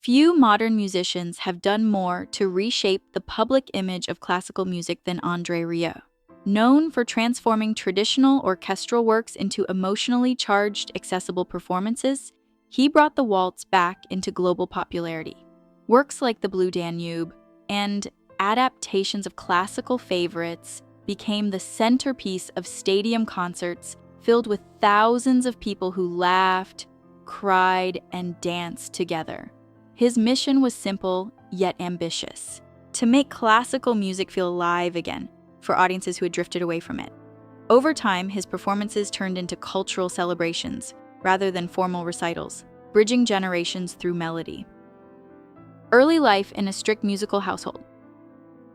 Few modern musicians have done more to reshape the public image of classical music than André Rieu. Known for transforming traditional orchestral works into emotionally charged, accessible performances, he brought the waltz back into global popularity. Works like The Blue Danube and adaptations of classical favorites became the centerpiece of stadium concerts filled with thousands of people who laughed, cried, and danced together. His mission was simple yet ambitious: to make classical music feel alive again for audiences who had drifted away from it. Over time, his performances turned into cultural celebrations rather than formal recitals, bridging generations through melody. Early life in a strict musical household.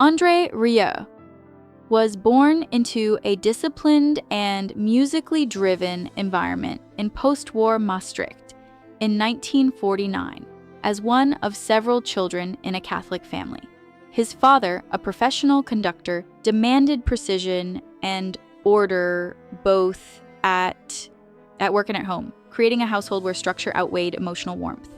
André Rieu was born into a disciplined and musically driven environment in post-war Maastricht in 1949 as one of several children in a Catholic family. His father, a professional conductor, demanded precision and order both at work and at home, creating a household where structure outweighed emotional warmth.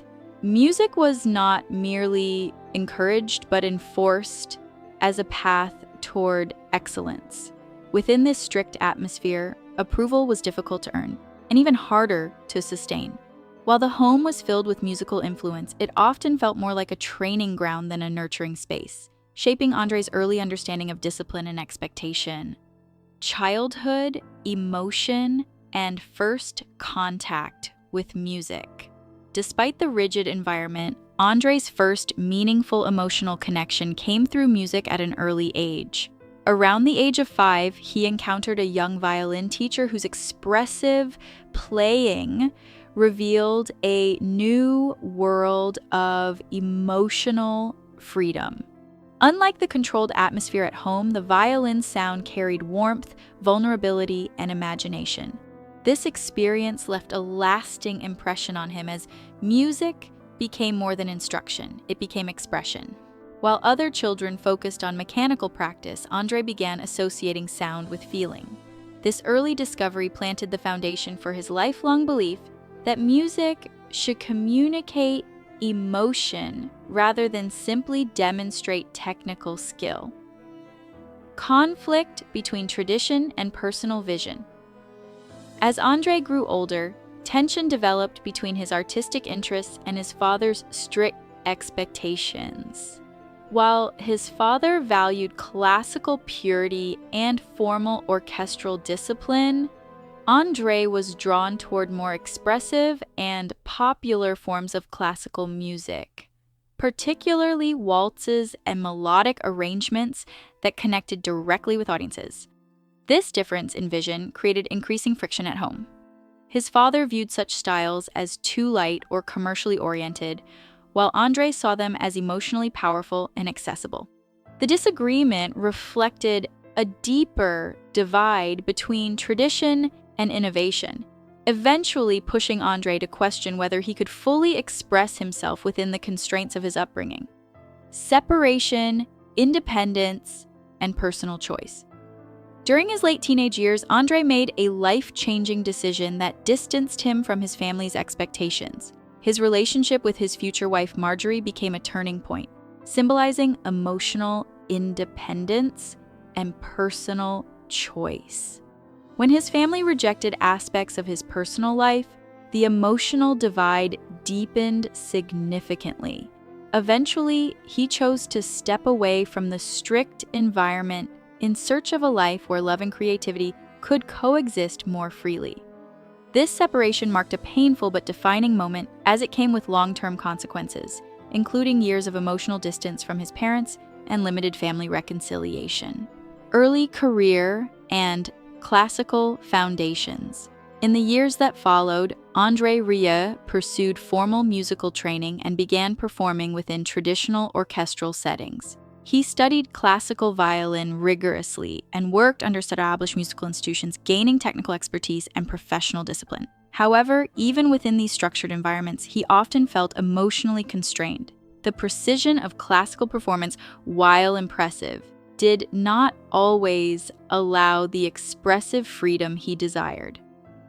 Music was not merely encouraged but enforced as a path toward excellence. Within this strict atmosphere, approval was difficult to earn and even harder to sustain. While the home was filled with musical influence, it often felt more like a training ground than a nurturing space, shaping André's early understanding of discipline and expectation. Childhood, emotion, and first contact with music. Despite the rigid environment, André's first meaningful emotional connection came through music at an early age. Around the age of 5, he encountered a young violin teacher whose expressive playing revealed a new world of emotional freedom. Unlike the controlled atmosphere at home, the violin's sound carried warmth, vulnerability, and imagination. This experience left a lasting impression on him as music became more than instruction, it became expression. While other children focused on mechanical practice, André began associating sound with feeling. This early discovery planted the foundation for his lifelong belief that music should communicate emotion rather than simply demonstrate technical skill. Conflict between tradition and personal vision. As André grew older, tension developed between his artistic interests and his father's strict expectations. While his father valued classical purity and formal orchestral discipline, André was drawn toward more expressive and popular forms of classical music, particularly waltzes and melodic arrangements that connected directly with audiences. This difference in vision created increasing friction at home. His father viewed such styles as too light or commercially oriented, while André saw them as emotionally powerful and accessible. The disagreement reflected a deeper divide between tradition and innovation, eventually pushing André to question whether he could fully express himself within the constraints of his upbringing. Separation, independence, and personal choice. During his late teenage years, André made a life-changing decision that distanced him from his family's expectations. His relationship with his future wife Marjorie became a turning point, symbolizing emotional independence and personal choice. When his family rejected aspects of his personal life, the emotional divide deepened significantly. Eventually, he chose to step away from the strict environment in search of a life where love and creativity could coexist more freely. This separation marked a painful but defining moment, as it came with long-term consequences, including years of emotional distance from his parents and limited family reconciliation. Early career and classical foundations. In the years that followed, André Rieu pursued formal musical training and began performing within traditional orchestral settings. He studied classical violin rigorously and worked under established musical institutions, gaining technical expertise and professional discipline. However, even within these structured environments, he often felt emotionally constrained. The precision of classical performance, while impressive, did not always allow the expressive freedom he desired.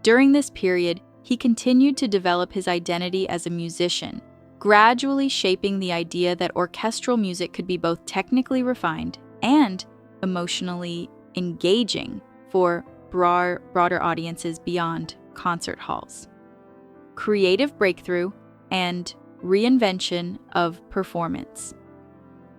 During this period, he continued to develop his identity as a musician, gradually shaping the idea that orchestral music could be both technically refined and emotionally engaging for broader audiences beyond concert halls. Creative breakthrough and reinvention of performance.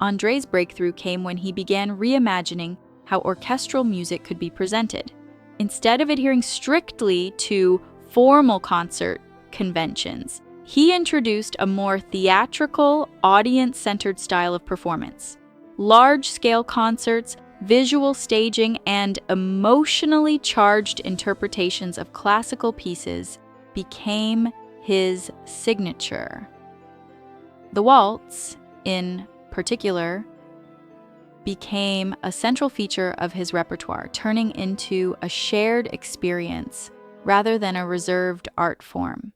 André's breakthrough came when he began reimagining how orchestral music could be presented. Instead of adhering strictly to formal concert conventions, he introduced a more theatrical, audience-centered style of performance. Large-scale concerts, visual staging, and emotionally charged interpretations of classical pieces became his signature. The waltz, in particular, became a central feature of his repertoire, turning into a shared experience rather than a reserved art form.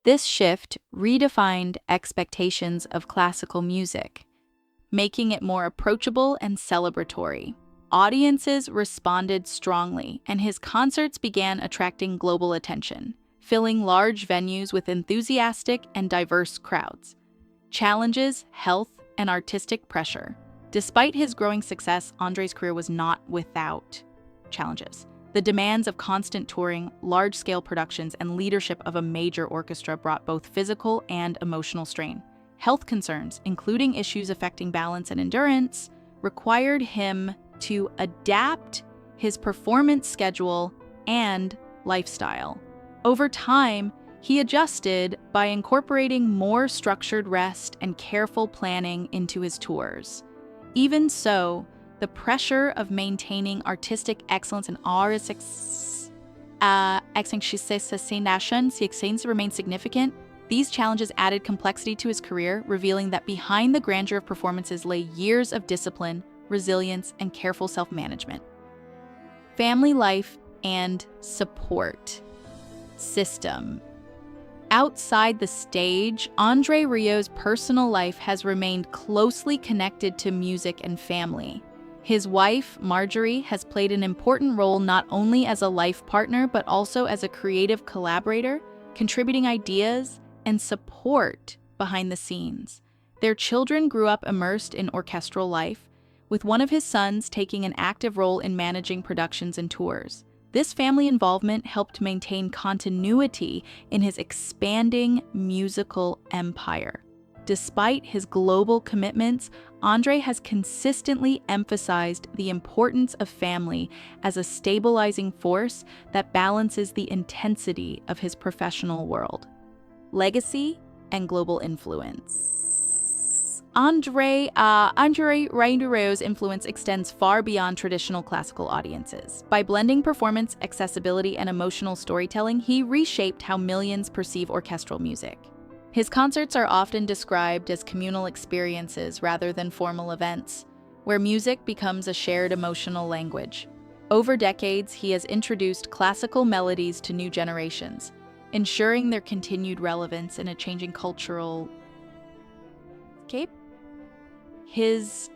This shift redefined expectations of classical music, making it more approachable and celebratory. Audiences responded strongly, and his concerts began attracting global attention, filling large venues with enthusiastic and diverse crowds. Challenges, health, and artistic pressure. Despite his growing success, André's career was not without challenges. The demands of constant touring, large-scale productions, and leadership of a major orchestra brought both physical and emotional strain. Health concerns, including issues affecting balance and endurance, required him to adapt his performance schedule and lifestyle. Over time, he adjusted by incorporating more structured rest and careful planning into his tours. Even so, the pressure of maintaining artistic excellence and remained significant. These challenges added complexity to his career, revealing that behind the grandeur of performances lay years of discipline, resilience, and careful self-management. Family life and support system. Outside the stage, André Rieu's personal life has remained closely connected to music and family. His wife, Marjorie, has played an important role not only as a life partner but also as a creative collaborator, contributing ideas and support behind the scenes. Their children grew up immersed in orchestral life, with one of his sons taking an active role in managing productions and tours. This family involvement helped maintain continuity in his expanding musical empire. Despite his global commitments, André has consistently emphasized the importance of family as a stabilizing force that balances the intensity of his professional world. Legacy and global influence. André Rieu's influence extends far beyond traditional classical audiences. By blending performance, accessibility, and emotional storytelling, he reshaped how millions perceive orchestral music. His concerts are often described as communal experiences rather than formal events, where music becomes a shared emotional language. Over decades, he has introduced classical melodies to new generations, ensuring their continued relevance in a changing cultural landscape. His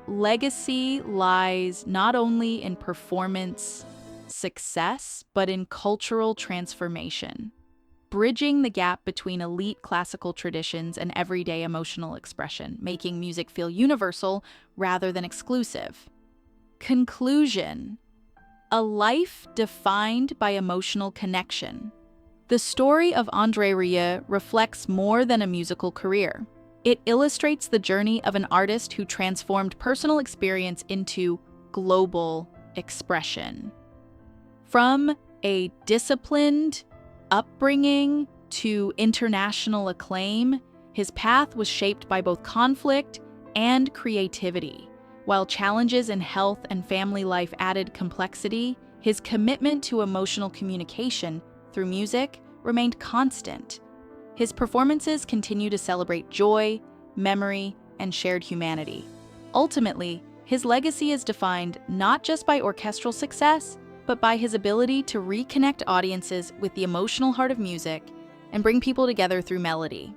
legacy lies not only in performance success, but in cultural transformation, bridging the gap between elite classical traditions and everyday emotional expression, making music feel universal rather than exclusive. Conclusion: a life defined by emotional connection. The story of André Rieu reflects more than a musical career. It illustrates the journey of an artist who transformed personal experience into global expression. From a disciplined upbringing to international acclaim, his path was shaped by both conflict and creativity. While challenges in health and family life added complexity, his commitment to emotional communication through music remained constant. His performances continue to celebrate joy, memory, and shared humanity. Ultimately, his legacy is defined not just by orchestral success, but by his ability to reconnect audiences with the emotional heart of music and bring people together through melody.